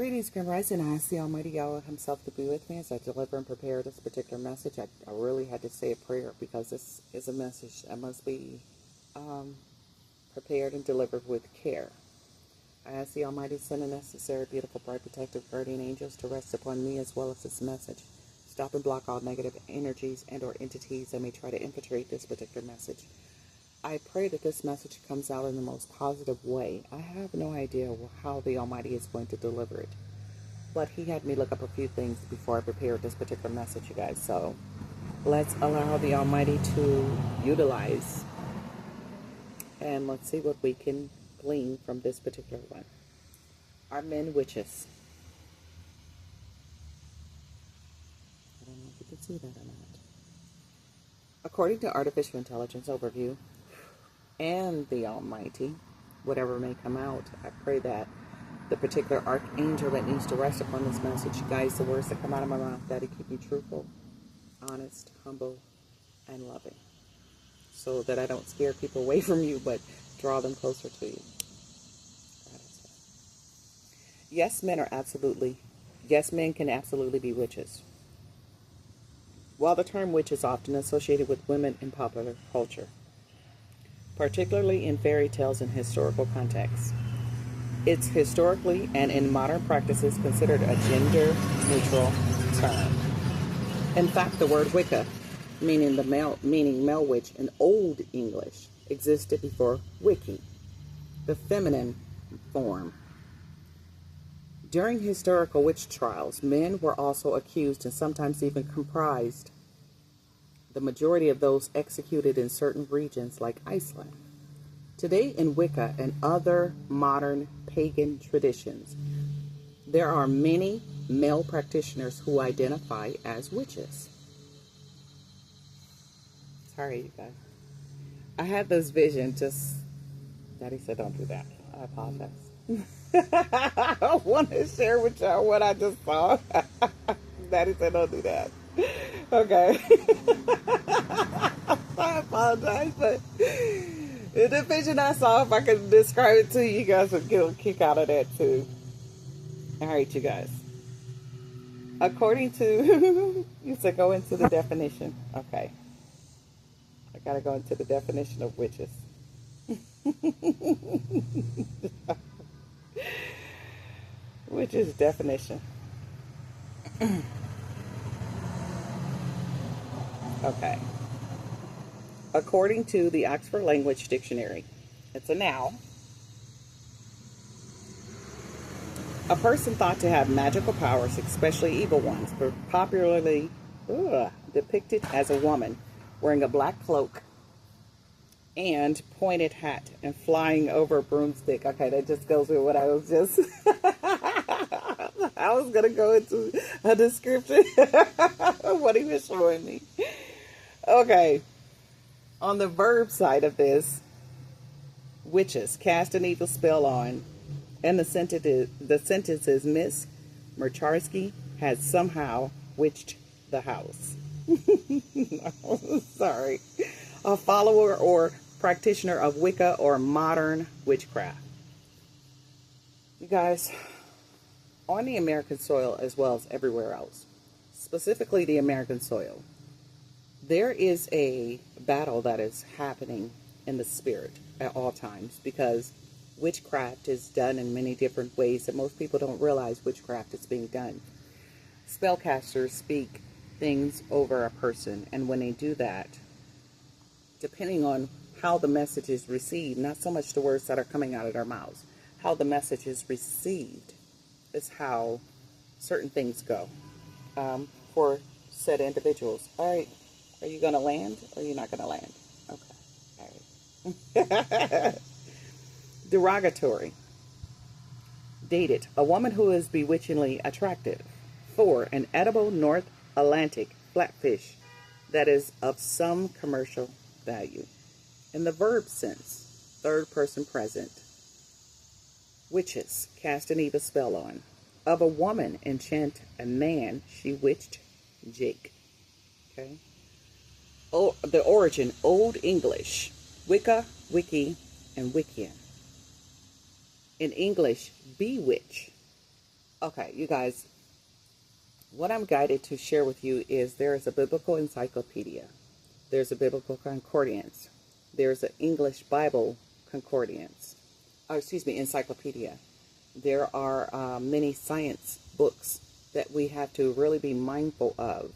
Greetings, Grand Rising. I ask the Almighty Yahweh Himself to be with me as I deliver and prepare this particular message. I really had to say a prayer because this is a message that must be prepared and delivered with care. I ask the Almighty to send the necessary, beautiful, bright, protective, guardian angels to rest upon me as well as this message. Stop and block all negative energies and or entities that may try to infiltrate this particular message. I pray that this message comes out in the most positive way. I have no idea how the Almighty is going to deliver it. But He had me look up a few things before I prepared this particular message, you guys. So let's allow the Almighty to utilize. And let's see what we can glean from this particular one. Are men witches? I don't know if you can see that or not. According to Artificial Intelligence Overview, and the Almighty, whatever may come out, I pray that the particular archangel that needs to rest upon this message guides the words that come out of my mouth, that it keep me truthful, honest, humble, and loving, so that I don't scare people away from you, but draw them closer to you. Yes, men can absolutely be witches. While the term witch is often associated with women in popular culture, particularly in fairy tales and historical contexts, it's historically and in modern practices considered a gender-neutral term. In fact, the word Wicca, meaning male witch in Old English, existed before Wiki, the feminine form. During historical witch trials, men were also accused and sometimes even comprised the majority of those executed in certain regions like Iceland. Today in Wicca and other modern pagan traditions, there are many male practitioners who identify as witches. Sorry, you guys. I had this vision Daddy said don't do that. I apologize. I want to share with y'all what I just saw. Daddy said don't do that. Okay. I apologize, but the vision I saw, if I could describe it to you, you guys would get a kick out of that too. All right, you guys. According to, you said go into the definition. Okay. I got to go into the definition of witches. Witches definition. Okay. According to the Oxford Language Dictionary, it's a noun. A person thought to have magical powers, especially evil ones, but popularly depicted as a woman wearing a black cloak and pointed hat and flying over a broomstick. Okay, that just goes with what I was just... I was going to go into a description of what he was showing me. Okay. On the verb side of this, witches cast an evil spell on, and the sentence is Miss Mercharsky has somehow witched the house. Sorry. A follower or practitioner of Wicca or modern witchcraft. You guys, on the American soil as well as everywhere else, specifically the American soil, there is a battle that is happening in the spirit at all times, because witchcraft is done in many different ways that most people don't realize witchcraft is being done. Spellcasters speak things over a person, and when they do that, depending on how the message is received, not so much the words that are coming out of their mouths, how the message is received is how certain things go for said individuals. All right. Are you going to land or are you not going to land? Okay. All right. Derogatory. Dated. A woman who is bewitchingly attractive. 4. An edible North Atlantic flatfish that is of some commercial value. In the verb sense, third person present. Witches. Cast an evil spell on. Of a woman enchant a man, she witched Jake. Okay. Oh, the origin, Old English, Wicca, Wiki, and Wiccan. In English, bewitch. Okay, you guys, what I'm guided to share with you is there is a biblical encyclopedia. There's a biblical concordance. There's an English Bible concordance. Or excuse me, encyclopedia. There are many science books that we have to really be mindful of.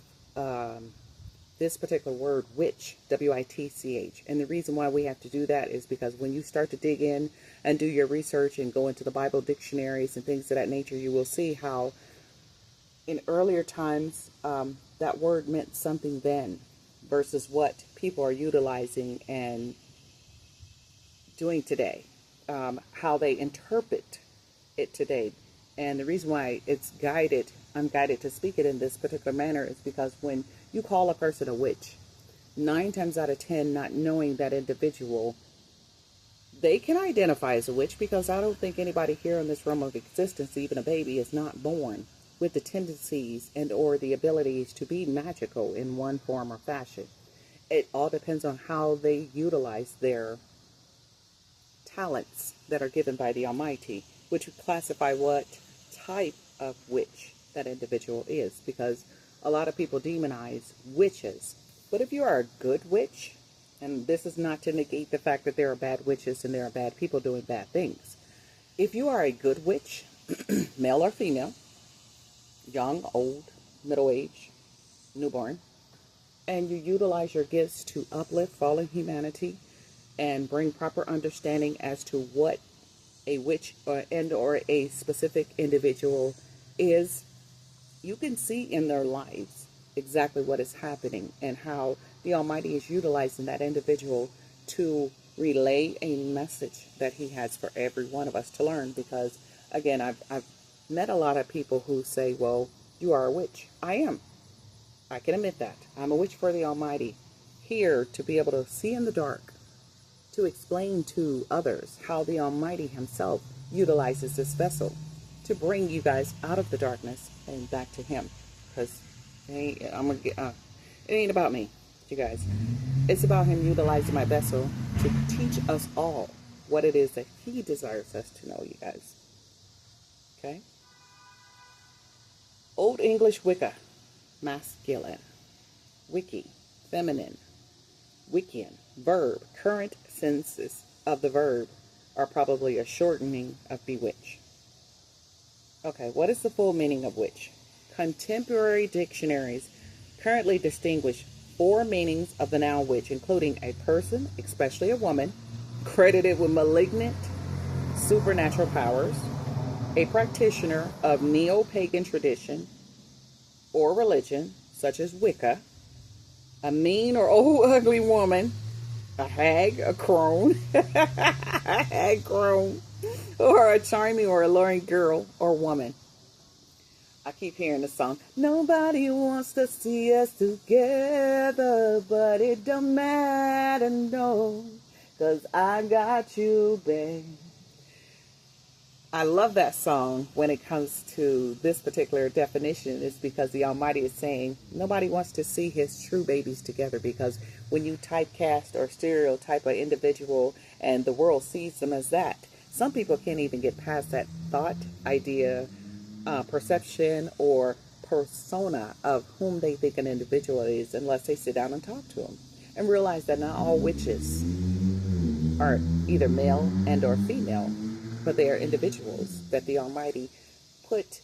This particular word, witch, W-I-T-C-H. And the reason why we have to do that is because when you start to dig in and do your research and go into the Bible dictionaries and things of that nature, you will see how in earlier times that word meant something then versus what people are utilizing and doing today, how they interpret it today. And the reason why I'm guided to speak it in this particular manner is because when you call a person a witch, 9 times out of 10, not knowing that individual, they can identify as a witch, because I don't think anybody here in this realm of existence, even a baby, is not born with the tendencies and or the abilities to be magical in one form or fashion. It all depends on how they utilize their talents that are given by the Almighty, which would classify what type of witch that individual is, because a lot of people demonize witches. But if you are a good witch, and this is not to negate the fact that there are bad witches and there are bad people doing bad things. If you are a good witch, male or female, young, old, middle-aged, newborn, and you utilize your gifts to uplift fallen humanity and bring proper understanding as to what a witch or a specific individual is, you can see in their lives exactly what is happening and how the Almighty is utilizing that individual to relay a message that He has for every one of us to learn. Because, again, I've met a lot of people who say, well, you are a witch. I am. I can admit that. I'm a witch for the Almighty, here to be able to see in the dark, to explain to others how the Almighty Himself utilizes this vessel to bring you guys out of the darkness and back to Him. Because it ain't about me, you guys. It's about Him utilizing my vessel to teach us all what it is that He desires us to know, you guys. Okay? Old English Wicca, masculine. Wiki, feminine. Wiccan, verb. Current senses of the verb are probably a shortening of bewitch. Okay, what is the full meaning of witch? Contemporary dictionaries currently distinguish 4 meanings of the noun witch, including a person, especially a woman, credited with malignant supernatural powers, a practitioner of neo-pagan tradition or religion, such as Wicca, a mean or old ugly woman, a hag, a crone, a hag crone, or a charming or alluring girl or woman. I keep hearing the song, nobody wants to see us together, but it don't matter, no, 'cause I got you, babe. I love that song when it comes to this particular definition. It's because the Almighty is saying nobody wants to see His true babies together, because when you typecast or stereotype an individual and the world sees them as that, some people can't even get past that thought, idea, perception, or persona of whom they think an individual is, unless they sit down and talk to them and realize that not all witches are either male and or female, but they are individuals that the Almighty put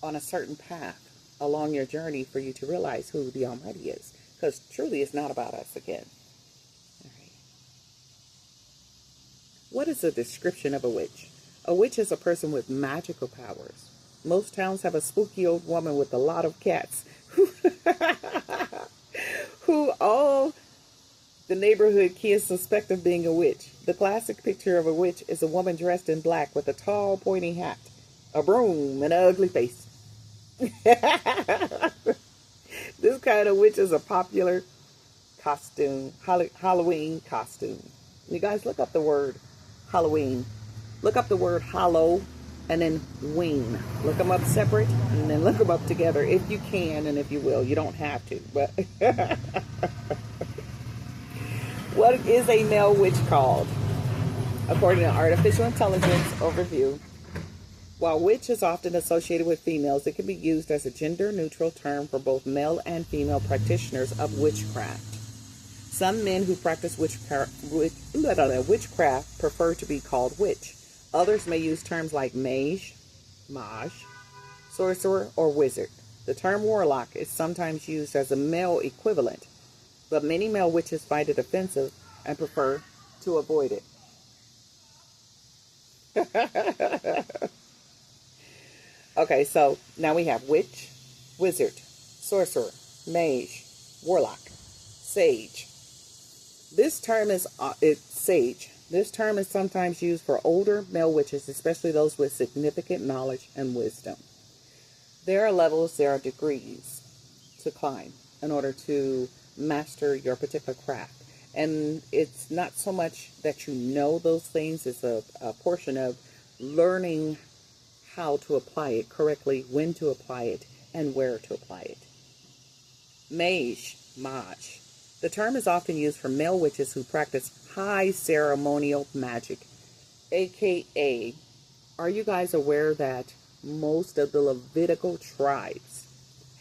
on a certain path along your journey for you to realize who the Almighty is. Because truly it's not about us again. All right. What is the description of a witch? A witch is a person with magical powers. Most towns have a spooky old woman with a lot of cats who all the neighborhood kids suspect of being a witch. The classic picture of a witch is a woman dressed in black with a tall, pointy hat, a broom, and an ugly face. This kind of witch is a popular costume, Halloween costume. You guys, look up the word Halloween. Look up the word hollow and then ween. Look them up separate and then look them up together if you can and if you will. You don't have to, but... What is a male witch called? According to Artificial Intelligence Overview, While witch is often associated with females, it can be used as a gender-neutral term for both male and female practitioners of witchcraft. Some men who practice witchcraft prefer to be called witch. Others may use terms like mage, sorcerer, or wizard. The term warlock is sometimes used as a male equivalent, but many male witches find it offensive and prefer to avoid it. Okay, so now we have witch, wizard, sorcerer, mage, warlock, sage. This term is sage. This term is sometimes used for older male witches, especially those with significant knowledge and wisdom. There are levels, there are degrees to climb in order to master your particular craft. And it's not so much that you know those things, it's a portion of learning how to apply it correctly, when to apply it, and where to apply it. Mage. The term is often used for male witches who practice high ceremonial magic, aka, are you guys aware that most of the Levitical tribes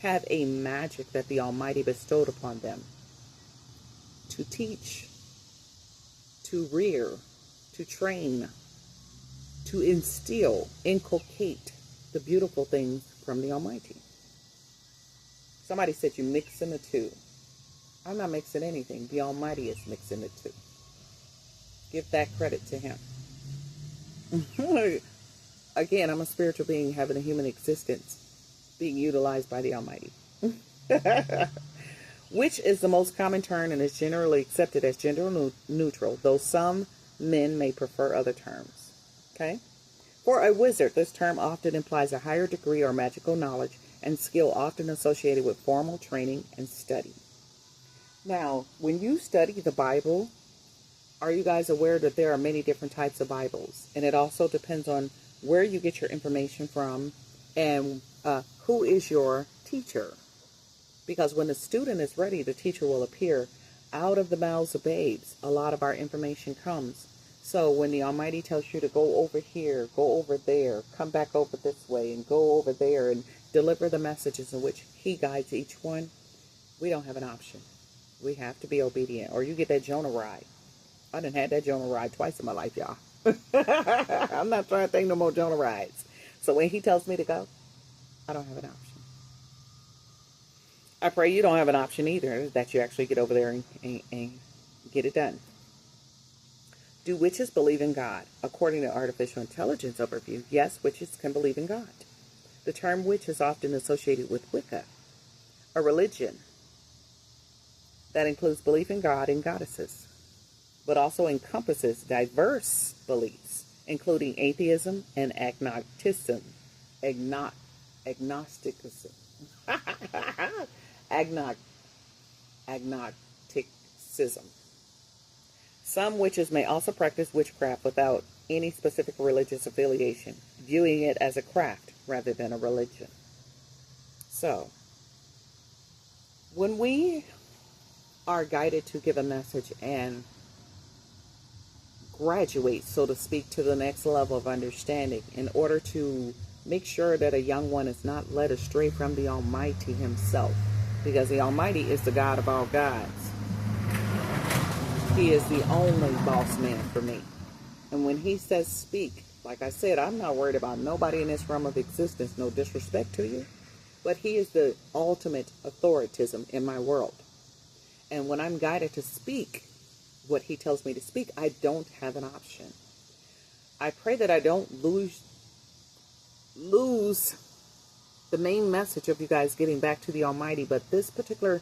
have a magic that the Almighty bestowed upon them to teach, to rear, to train, to instill, inculcate the beautiful things from the Almighty? Somebody said you mixing the two. I'm not mixing anything. The Almighty is mixing the two. Give that credit to Him. Again, I'm a spiritual being having a human existence, being utilized by the Almighty. Which is the most common term and is generally accepted as gender neutral, though some men may prefer other terms. Okay? For a wizard, this term often implies a higher degree or magical knowledge and skill often associated with formal training and study. Now, when you study the Bible, are you guys aware that there are many different types of Bibles? And it also depends on where you get your information from and who is your teacher. Because when the student is ready, the teacher will appear. Out of the mouths of babes, a lot of our information comes. So when the Almighty tells you to go over here, go over there, come back over this way, and go over there, and deliver the messages in which He guides each one, we don't have an option. We have to be obedient. Or you get that Jonah ride. I done had that Jonah ride twice in my life, y'all. I'm not trying to think no more Jonah rides. So when He tells me to go, I don't have an option. I pray you don't have an option either, that you actually get over there and get it done. Do witches believe in God? According to Artificial Intelligence Overview, yes, witches can believe in God. The term witch is often associated with Wicca, a religion that includes belief in God and goddesses, but also encompasses diverse beliefs, including atheism and agnosticism. Agnosticism. Some witches may also practice witchcraft without any specific religious affiliation, viewing it as a craft rather than a religion. So, when we are guided to give a message and graduate, so to speak, to the next level of understanding in order to make sure that a young one is not led astray from the Almighty Himself, because the Almighty is the God of all gods. He is the only boss man for me. And when He says speak, like I said, I'm not worried about nobody in this realm of existence, no disrespect to you, but He is the ultimate authoritism in my world. And when I'm guided to speak what He tells me to speak, I don't have an option. I pray that I don't lose the main message of you guys getting back to the Almighty, but this particular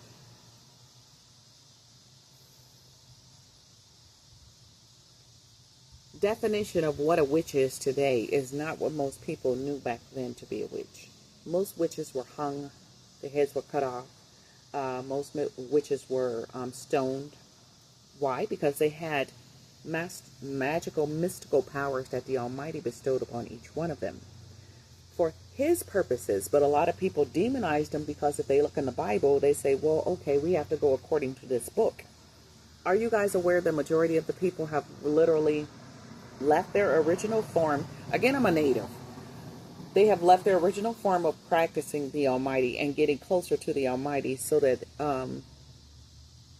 definition of what a witch is today is not what most people knew back then to be a witch. Most witches were hung, their heads were cut off. Most witches were stoned. Why? Because they had magical, mystical powers that the Almighty bestowed upon each one of them for His purposes. But a lot of people demonized them because if they look in the Bible, they say, well, okay, we have to go according to this book. Are you guys aware the majority of the people have literally left their original form? Again, I'm a native. They have left their original form of practicing the Almighty and getting closer to the Almighty so that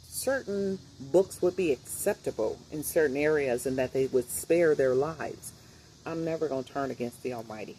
certain books would be acceptable in certain areas and that they would spare their lives. I'm never going to turn against the Almighty.